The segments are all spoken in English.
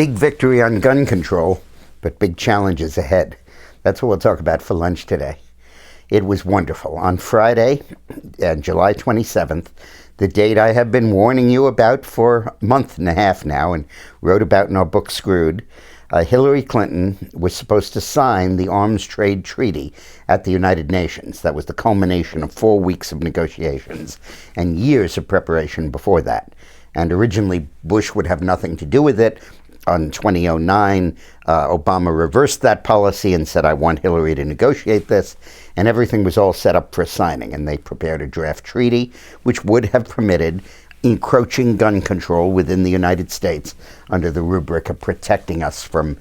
big victory on gun control, but big challenges ahead. That's what we'll talk about for lunch today. It was wonderful. On Friday, July 27th, the date I have been warning you about for a month and a half now and wrote about in our book Screwed, Hillary Clinton was supposed to sign the Arms Trade Treaty at the United Nations. That was the culmination of 4 weeks of negotiations and years of preparation before that. And originally, Bush would have nothing to do with it. On 2009, Obama reversed that policy and said, I want Hillary to negotiate this. And everything was all set up for signing. And they prepared a draft treaty, which would have permitted encroaching gun control within the United States under the rubric of protecting us from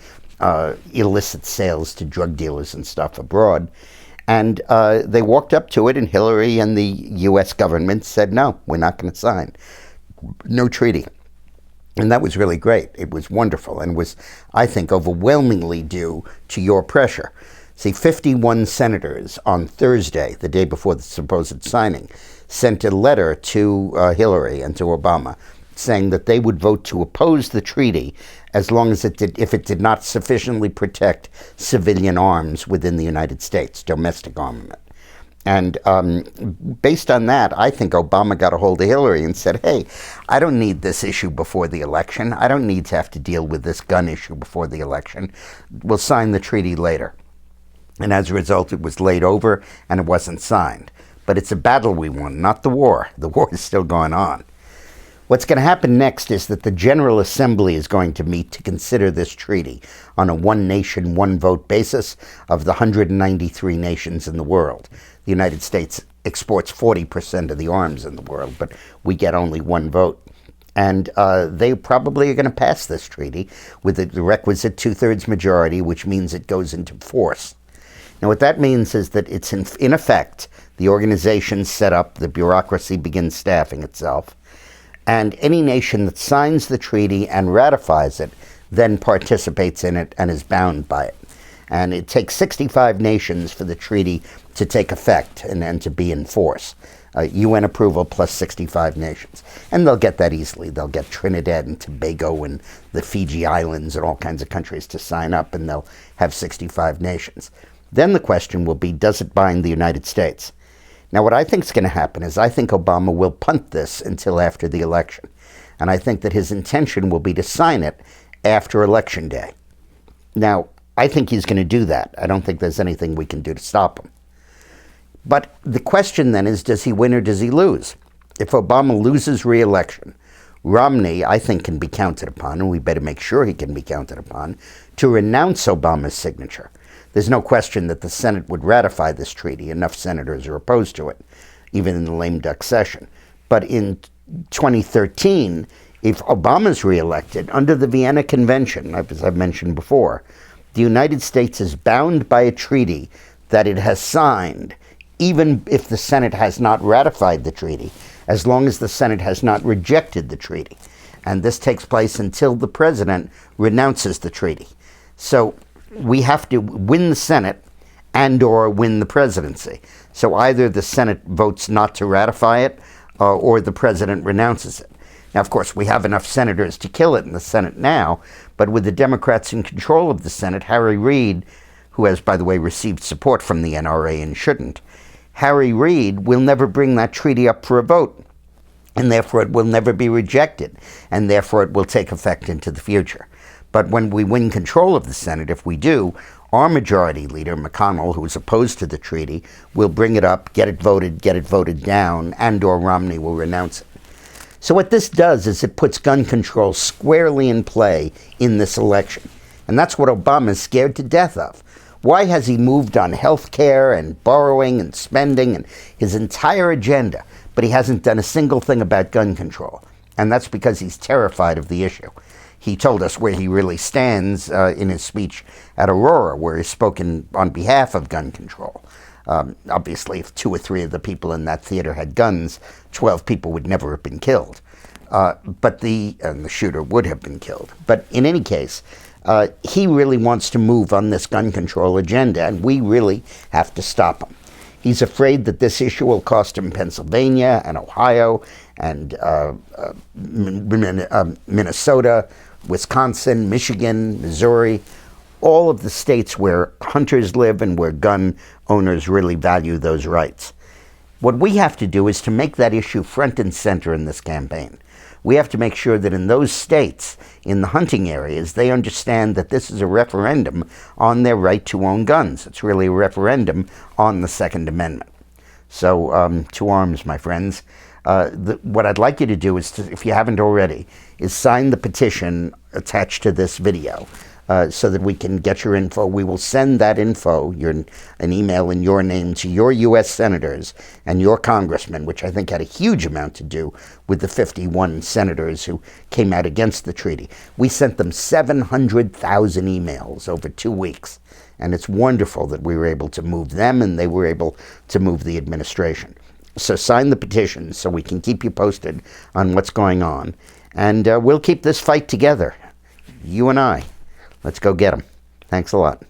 illicit sales to drug dealers and stuff abroad. And they walked up to it, and Hillary and the U.S. government said, no, we're not going to sign. No treaty. And that was really great. It was wonderful and was, I think, overwhelmingly due to your pressure. See, 51 senators on Thursday, the day before the supposed signing, sent a letter to Hillary and to Obama saying that they would vote to oppose the treaty as long as if it did not sufficiently protect civilian arms within the United States, domestic armament. And based on that, I think Obama got a hold of Hillary and said, hey, I don't need this issue before the election. I don't need to have to deal with this gun issue before the election. We'll sign the treaty later. And as a result, it was laid over and it wasn't signed. But it's a battle we won, not the war. The war is still going on. What's going to happen next is that the General Assembly is going to meet to consider this treaty on a one-nation, one-vote basis of the 193 nations in the world. The United States exports 40% of the arms in the world, but we get only one vote. And they probably are going to pass this treaty with the requisite two-thirds majority, which means it goes into force. Now, what that means is that it's in effect, the organization's set up, the bureaucracy begins staffing itself, and any nation that signs the treaty and ratifies it then participates in it and is bound by it. And it takes 65 nations for the treaty to take effect and to be in force. UN approval plus 65 nations. And they'll get that easily. They'll get Trinidad and Tobago and the Fiji Islands and all kinds of countries to sign up, and they'll have 65 nations. Then the question will be, does it bind the United States? Now, what I think is going to happen is I think Obama will punt this until after the election. And I think that his intention will be to sign it after Election Day. Now, I think he's going to do that. I don't think there's anything we can do to stop him. But the question then is, does he win or does he lose? If Obama loses re-election, Romney, I think, can be counted upon, and we better make sure he can be counted upon, to renounce Obama's signature. There's no question that the Senate would ratify this treaty. Enough senators are opposed to it, even in the lame duck session. But in 2013, if Obama's reelected, under the Vienna Convention, as I've mentioned before, the United States is bound by a treaty that it has signed, even if the Senate has not ratified the treaty, as long as the Senate has not rejected the treaty. And this takes place until the president renounces the treaty. So we have to win the Senate and or win the presidency. So either the Senate votes not to ratify it or the president renounces it. Now, of course, we have enough senators to kill it in the Senate now, but with the Democrats in control of the Senate, Harry Reid, who has, by the way, received support from the NRA and shouldn't, Harry Reid will never bring that treaty up for a vote, and therefore it will never be rejected, and therefore it will take effect into the future. But when we win control of the Senate, if we do, our majority leader, McConnell, who is opposed to the treaty, will bring it up, get it voted down, and or Romney will renounce it. So what this does is it puts gun control squarely in play in this election. And that's what Obama is scared to death of. Why has he moved on health care and borrowing and spending and his entire agenda, but he hasn't done a single thing about gun control? And that's because he's terrified of the issue. He told us where he really stands in his speech at Aurora, where he's spoken on behalf of gun control. Obviously, if 2 or 3 of the people in that theater had guns, 12 people would never have been killed. But the shooter would have been killed. But in any case, he really wants to move on this gun control agenda, and we really have to stop him. He's afraid that this issue will cost him Pennsylvania and Ohio and Minnesota, Wisconsin, Michigan, Missouri, all of the states where hunters live and where gun owners really value those rights. What we have to do is to make that issue front and center in this campaign. We have to make sure that in those states, in the hunting areas, they understand that this is a referendum on their right to own guns. It's really a referendum on the Second Amendment. So, to arms, my friends. What I'd like you to do is, if you haven't already, is sign the petition attached to this video so that we can get your info. We will send that info, an email in your name, to your U.S. senators and your congressmen, which I think had a huge amount to do with the 51 senators who came out against the treaty. We sent them 700,000 emails over 2 weeks, and it's wonderful that we were able to move them and they were able to move the administration. So sign the petition so we can keep you posted on what's going on. And we'll keep this fight together, you and I. Let's go get them. Thanks a lot.